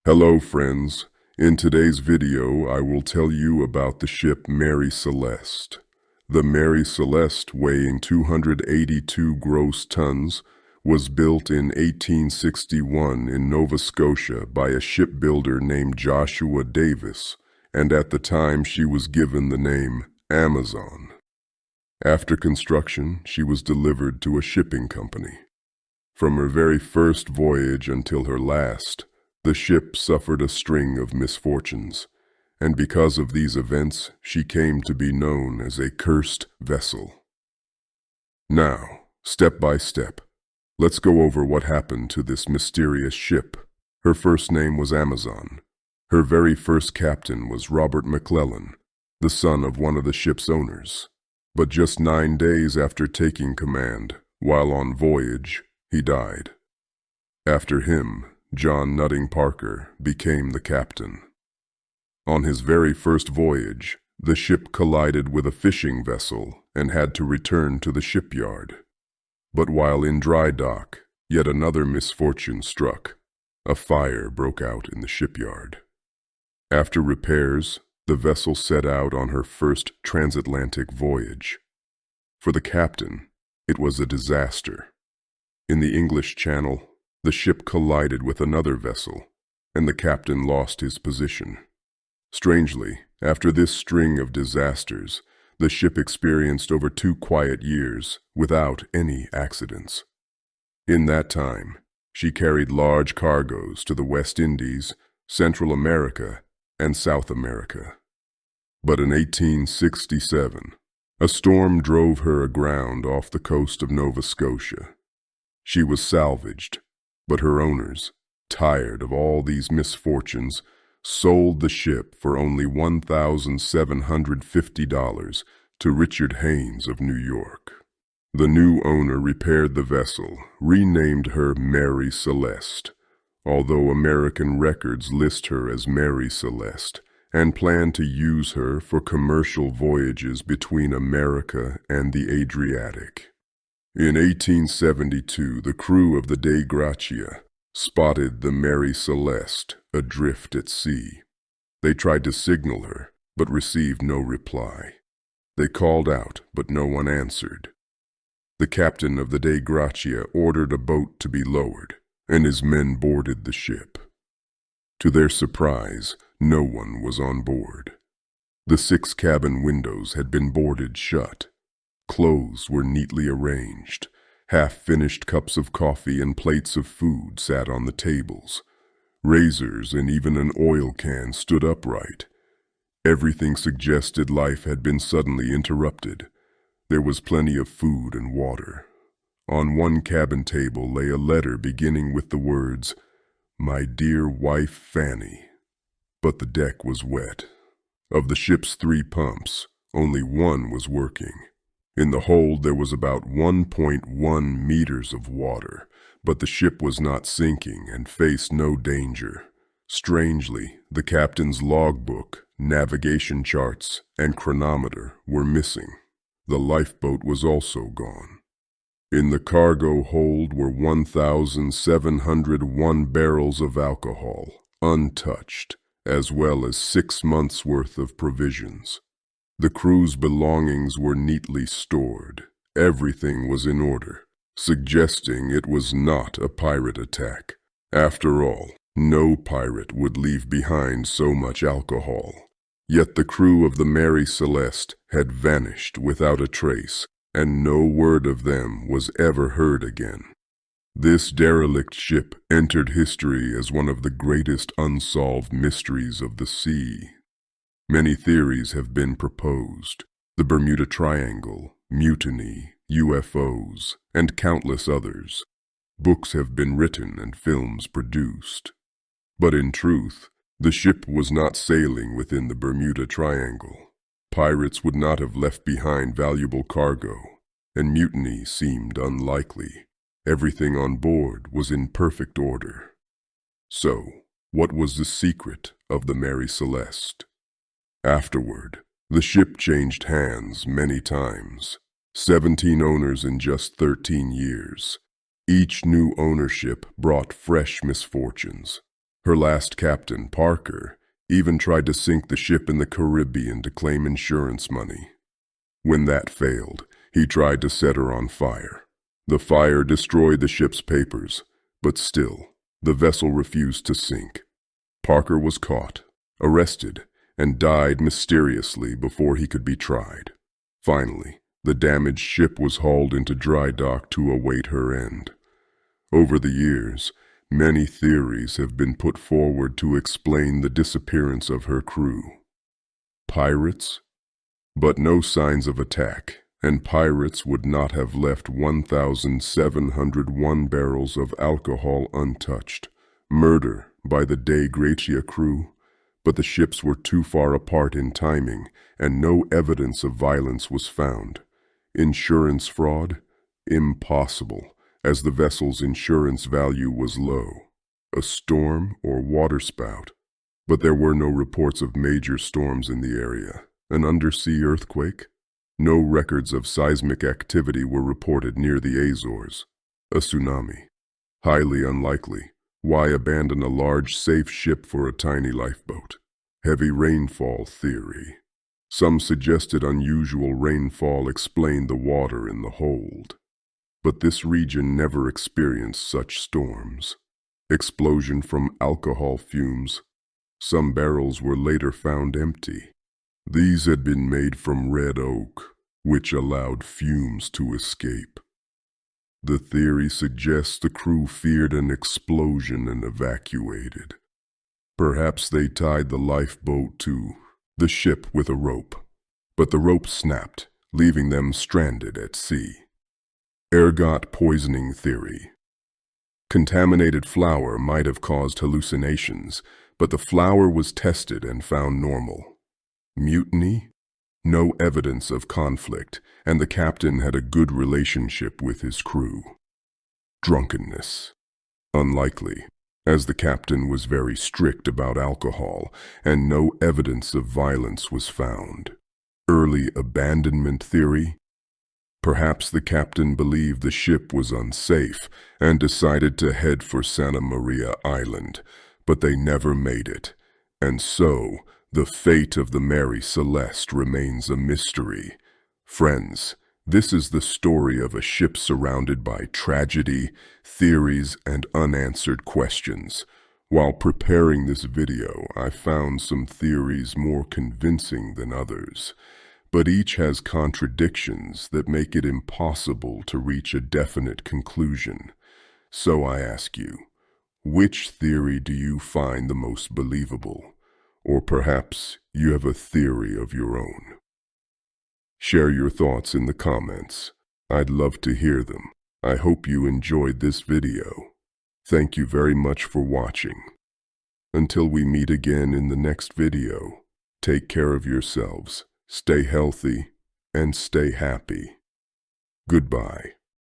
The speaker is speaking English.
Hello friends, in today's video I will tell you about the ship Mary Celeste. The Mary Celeste, weighing 282 gross tons, was built in 1861 in Nova Scotia by a shipbuilder named Joshua Davis, and at the time she was given the name Amazon. After construction, she was delivered to a shipping company. From her very first voyage until her last, the ship suffered a string of misfortunes, and because of these events, she came to be known as a cursed vessel. Now, step by step, let's go over what happened to this mysterious ship. Her first name was Amazon. Her very first captain was Robert McClellan, the son of one of the ship's owners. But just 9 days after taking command, while on voyage, he died. After him, John Nutting Parker became the captain. On his very first voyage, the ship collided with a fishing vessel and had to return to the shipyard. But while in dry dock, yet another misfortune struck. A fire broke out in the shipyard. After repairs, the vessel set out on her first transatlantic voyage. For the captain, it was a disaster. In the English Channel, the ship collided with another vessel, and the captain lost his position. Strangely, after this string of disasters, the ship experienced over 2 quiet years without any accidents. In that time, she carried large cargoes to the West Indies, Central America, and South America. But in 1867, a storm drove her aground off the coast of Nova Scotia. She was salvaged, but her owners, tired of all these misfortunes, sold the ship for only $1,750 to Richard Haynes of New York. The new owner repaired the vessel, renamed her Mary Celeste, although American records list her as Mary Celeste, and planned to use her for commercial voyages between America and the Adriatic. In 1872, the crew of the Dei Gratia spotted the Mary Celeste adrift at sea. They tried to signal her, but received no reply. They called out, but no one answered. The captain of the Dei Gratia ordered a boat to be lowered, and his men boarded the ship. To their surprise, no one was on board. The 6 cabin windows had been boarded shut. Clothes were neatly arranged. Half-finished cups of coffee and plates of food sat on the tables. Razors and even an oil can stood upright. Everything suggested life had been suddenly interrupted. There was plenty of food and water. On one cabin table lay a letter beginning with the words, "My dear wife Fanny." But the deck was wet. Of the ship's 3 pumps, only one was working. In the hold there was about 1.1 meters of water, but the ship was not sinking and faced no danger. Strangely, the captain's logbook, navigation charts, and chronometer were missing. The lifeboat was also gone. In the cargo hold were 1,701 barrels of alcohol, untouched, as well as 6 months' worth of provisions. The crew's belongings were neatly stored. Everything was in order, suggesting it was not a pirate attack. After all, no pirate would leave behind so much alcohol. Yet the crew of the Mary Celeste had vanished without a trace, and no word of them was ever heard again. This derelict ship entered history as one of the greatest unsolved mysteries of the sea. Many theories have been proposed: the Bermuda Triangle, mutiny, UFOs, and countless others. Books have been written and films produced. But in truth, the ship was not sailing within the Bermuda Triangle. Pirates would not have left behind valuable cargo, and mutiny seemed unlikely. Everything on board was in perfect order. So, what was the secret of the Mary Celeste? Afterward, the ship changed hands many times. 17 owners in just 13 years. Each new ownership brought fresh misfortunes. Her last captain, Parker, even tried to sink the ship in the Caribbean to claim insurance money. When that failed, he tried to set her on fire. The fire destroyed the ship's papers, but still, the vessel refused to sink. Parker was caught, arrested, and died mysteriously before he could be tried. Finally, the damaged ship was hauled into dry dock to await her end. Over the years, many theories have been put forward to explain the disappearance of her crew. Pirates? But no signs of attack, and pirates would not have left 1,701 barrels of alcohol untouched. Murder by the Dei Gratia crew, but the ships were too far apart in timing, and no evidence of violence was found. Insurance fraud? Impossible, as the vessel's insurance value was low. A storm or waterspout? But there were no reports of major storms in the area. An undersea earthquake? No records of seismic activity were reported near the Azores. A tsunami? Highly unlikely. Why abandon a large, safe ship for a tiny lifeboat? Heavy rainfall theory. Some suggested unusual rainfall explained the water in the hold. But this region never experienced such storms. Explosion from alcohol fumes. Some barrels were later found empty. These had been made from red oak, which allowed fumes to escape. The theory suggests the crew feared an explosion and evacuated. Perhaps they tied the lifeboat to the ship with a rope, but the rope snapped, leaving them stranded at sea. Ergot poisoning theory. Contaminated flour might have caused hallucinations, but the flour was tested and found normal. Mutiny? No evidence of conflict, and the captain had a good relationship with his crew. Drunkenness? Unlikely, as the captain was very strict about alcohol, and no evidence of violence was found. Early abandonment theory? Perhaps the captain believed the ship was unsafe and decided to head for Santa Maria Island, but they never made it, and so the fate of the Mary Celeste remains a mystery. Friends, this is the story of a ship surrounded by tragedy, theories, and unanswered questions. While preparing this video, I found some theories more convincing than others, but each has contradictions that make it impossible to reach a definite conclusion. So I ask you, which theory do you find the most believable? Or perhaps you have a theory of your own. Share your thoughts in the comments. I'd love to hear them. I hope you enjoyed this video. Thank you very much for watching. Until we meet again in the next video, take care of yourselves, stay healthy, and stay happy. Goodbye.